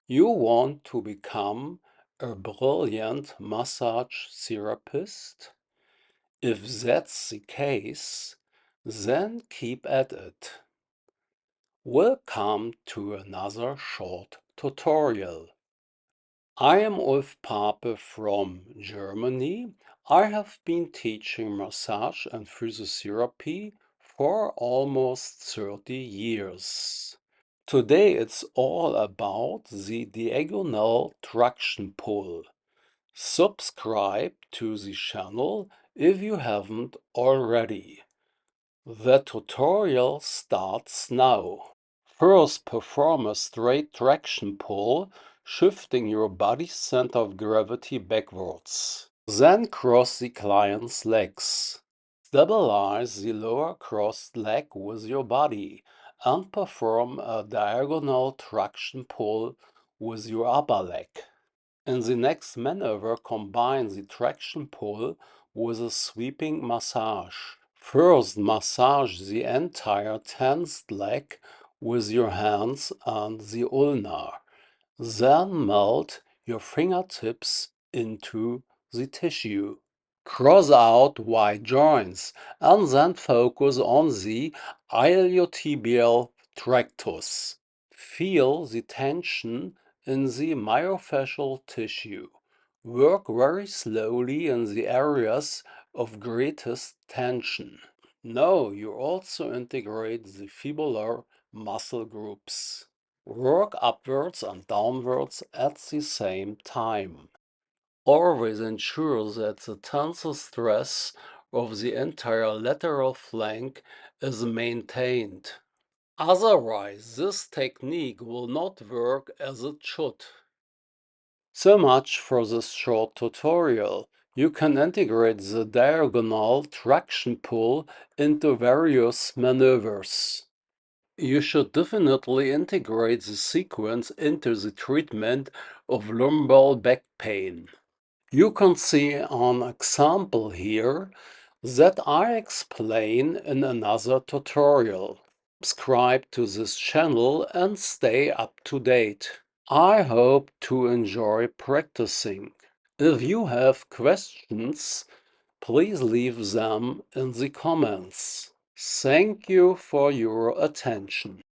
You want to become a brilliant massage therapist? If that's the case, then keep at it. Welcome to another short tutorial. I am Ulf Pape from Germany. I have been teaching massage and physiotherapy for almost 30 years. Today it's all about the diagonal traction pull. Subscribe to the channel if you haven't already. The tutorial starts now. First, perform a straight traction pull, shifting your body's center of gravity backwards. Then cross the client's legs. Stabilize the lower crossed leg with your body and perform a diagonal traction pull with your upper leg. In the next maneuver, combine the traction pull with a sweeping massage. First, massage the entire tensed leg with your hands and the ulnar. Then melt your fingertips into the tissue. Cross out wide joints and then focus on the iliotibial tractus. Feel the tension in the myofascial tissue. Work very slowly in the areas of greatest tension. Now you also integrate the fibular muscle groups. Work upwards and downwards at the same time. Always ensure that the tensile stress of the entire lateral flank is maintained. Otherwise, this technique will not work as it should. So much for this short tutorial. You can integrate the diagonal traction pull into various maneuvers. You should definitely integrate the sequence into the treatment of lumbar back pain. You can see an example here that I explain in another tutorial. Subscribe to this channel and stay up to date. I hope to enjoy practicing. If you have questions, please leave them in the comments. Thank you for your attention.